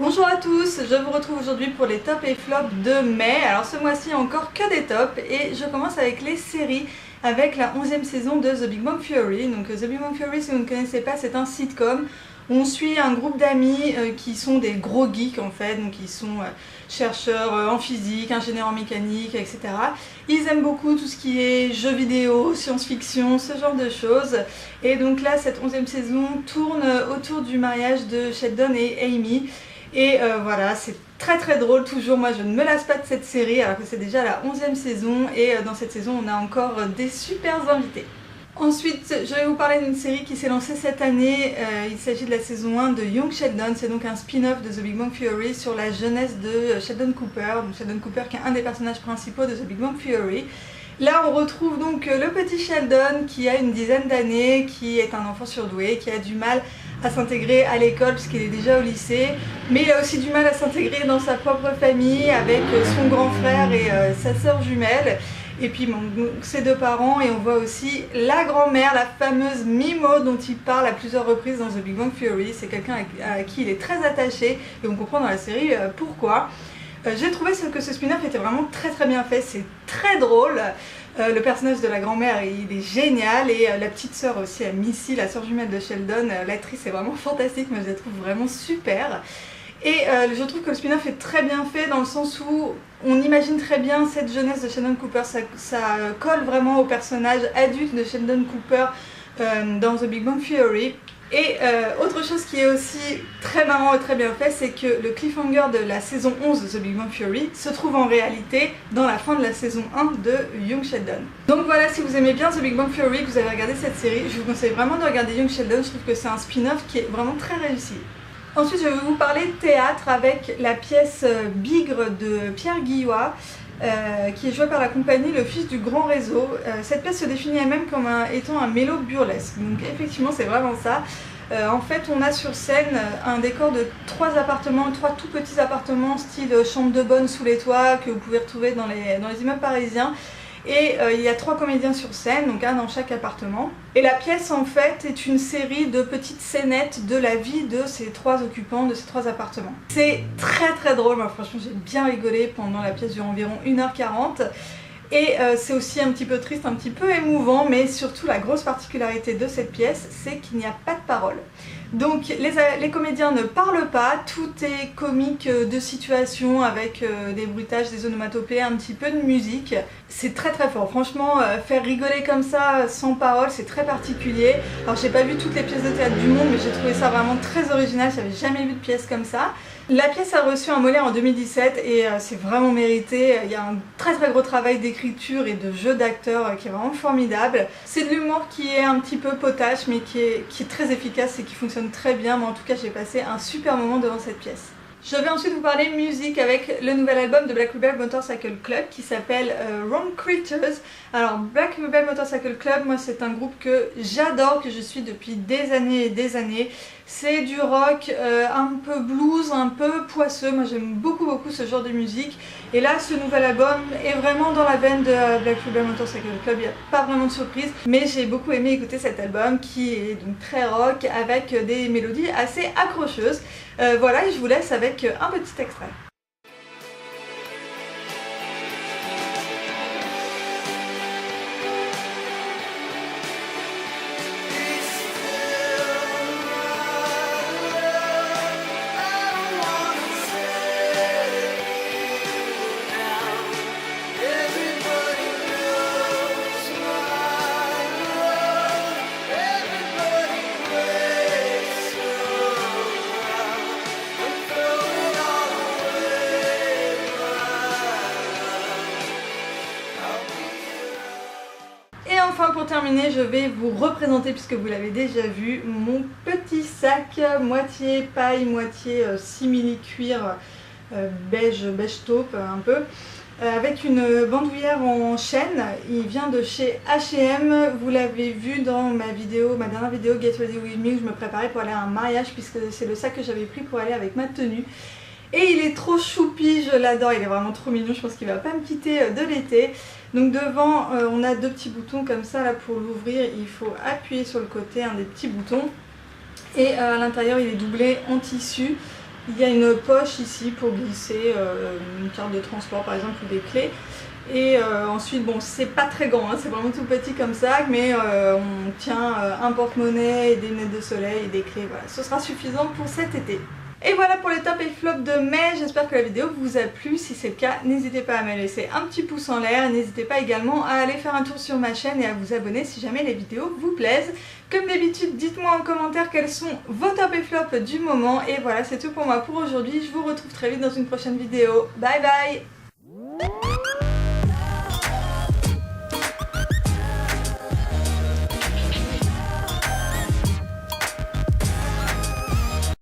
Bonjour à tous, je vous retrouve aujourd'hui pour les tops et flops de mai. Alors ce mois-ci encore que des tops et je commence avec les séries avec la 11e saison de The Big Bang Theory. Donc The Big Bang Theory, si vous ne connaissez pas, c'est un sitcom où on suit un groupe d'amis qui sont des gros geeks en fait, donc ils sont chercheurs en physique, ingénieurs en mécanique, etc. Ils aiment beaucoup tout ce qui est jeux vidéo, science-fiction, ce genre de choses. Et donc là, cette 11e saison tourne autour du mariage de Sheldon et Amy. Et voilà, c'est très drôle toujours. Moi je ne me lasse pas de cette série alors que c'est déjà la 11e saison et dans cette saison on a encore des super invités. Ensuite je vais vous parler d'une série qui s'est lancée cette année, il s'agit de la saison 1 de Young Sheldon, c'est donc un spin-off de The Big Bang Theory sur la jeunesse de Sheldon Cooper, donc Sheldon Cooper qui est un des personnages principaux de The Big Bang Theory. Là on retrouve donc le petit Sheldon qui a une dizaine d'années, qui est un enfant surdoué, qui a du mal à s'intégrer à l'école puisqu'il est déjà au lycée, mais il a aussi du mal à s'intégrer dans sa propre famille avec son grand frère et sa sœur jumelle, et puis bon, ses deux parents, et on voit aussi la grand-mère, la fameuse Mimo dont il parle à plusieurs reprises dans The Big Bang Theory. C'est quelqu'un à qui il est très attaché et on comprend dans la série pourquoi. J'ai trouvé que ce spin-off était vraiment très bien fait, c'est très drôle. Le personnage de la grand-mère il est génial et la petite sœur aussi, Missy, la sœur jumelle de Sheldon, l'actrice est vraiment fantastique, moi je la trouve vraiment super. Et je trouve que le spin-off est très bien fait dans le sens où on imagine très bien cette jeunesse de Sheldon Cooper, ça colle vraiment au personnage adulte de Sheldon Cooper dans The Big Bang Theory. Et autre chose qui est aussi très marrant et très bien fait, c'est que le cliffhanger de la saison 11 de The Big Bang Theory se trouve en réalité dans la fin de la saison 1 de Young Sheldon. Donc voilà, si vous aimez bien The Big Bang Theory, que vous avez regardé cette série, je vous conseille vraiment de regarder Young Sheldon, je trouve que c'est un spin-off qui est vraiment très réussi. Ensuite je vais vous parler de théâtre avec la pièce Bigre de Pierre Guillois. Qui est jouée par la compagnie Le Fils du Grand Réseau. Cette pièce se définit elle-même comme étant un mélo burlesque, donc effectivement c'est vraiment ça. En fait on a sur scène un décor de trois tout petits appartements style chambre de bonne sous les toits que vous pouvez retrouver dans les immeubles parisiens. Et il y a 3 comédiens sur scène, donc un dans chaque appartement. Et la pièce en fait est une série de petites scénettes de la vie de ces 3 occupants, de ces 3 appartements. C'est très drôle, moi franchement j'ai bien rigolé pendant la pièce, dure environ 1h40. Et c'est aussi un petit peu triste, un petit peu émouvant, mais surtout la grosse particularité de cette pièce, c'est qu'il n'y a pas de parole. Donc les comédiens ne parlent pas, tout est comique de situation avec des bruitages, des onomatopées, un petit peu de musique. C'est très fort, franchement faire rigoler comme ça sans parole c'est très particulier. Alors j'ai pas vu toutes les pièces de théâtre du monde mais j'ai trouvé ça vraiment très original, j'avais jamais vu de pièce comme ça. La pièce a reçu un Molière en 2017 et c'est vraiment mérité, il y a un très gros travail d'écriture et de jeu d'acteurs qui est vraiment formidable. C'est de l'humour qui est un petit peu potache mais qui est très efficace et qui fonctionne très bien, mais en tout cas j'ai passé un super moment devant cette pièce. Je vais ensuite vous parler musique avec le nouvel album de Black Rebel Motorcycle Club qui s'appelle Wrong Creatures. Alors Black Rebel Motorcycle Club, moi c'est un groupe que j'adore, que je suis depuis des années et des années. C'est du rock un peu blues, un peu poisseux, moi j'aime beaucoup ce genre de musique. Et là ce nouvel album est vraiment dans la veine de Black Rebel Motorcycle Club, il n'y a pas vraiment de surprise. Mais j'ai beaucoup aimé écouter cet album qui est donc très rock avec des mélodies assez accrocheuses. Voilà, et je vous laisse avec un petit extrait. Enfin pour terminer, je vais vous représenter, puisque vous l'avez déjà vu, mon petit sac moitié paille, moitié simili cuir beige taupe un peu, avec une bandoulière en chêne. Il vient de chez H&M, vous l'avez vu dans ma dernière vidéo Get Ready With Me où je me préparais pour aller à un mariage, puisque c'est le sac que j'avais pris pour aller avec ma tenue. Et il est trop choupi, je l'adore, il est vraiment trop mignon, je pense qu'il va pas me quitter de l'été. Donc devant on a 2 petits boutons comme ça, là pour l'ouvrir il faut appuyer sur le côté, un des petits boutons. Et à l'intérieur il est doublé en tissu. Il y a une poche ici pour glisser une carte de transport par exemple ou des clés. Et ensuite, bon, c'est pas très grand, hein, c'est vraiment tout petit comme sac, mais on tient un porte-monnaie, des lunettes de soleil et des clés, voilà, ce sera suffisant pour cet été. Et voilà pour les tops et flops de mai, j'espère que la vidéo vous a plu, si c'est le cas, n'hésitez pas à me laisser un petit pouce en l'air, n'hésitez pas également à aller faire un tour sur ma chaîne et à vous abonner si jamais les vidéos vous plaisent. Comme d'habitude, dites-moi en commentaire quels sont vos tops et flops du moment, et voilà, c'est tout pour moi pour aujourd'hui, je vous retrouve très vite dans une prochaine vidéo, bye bye.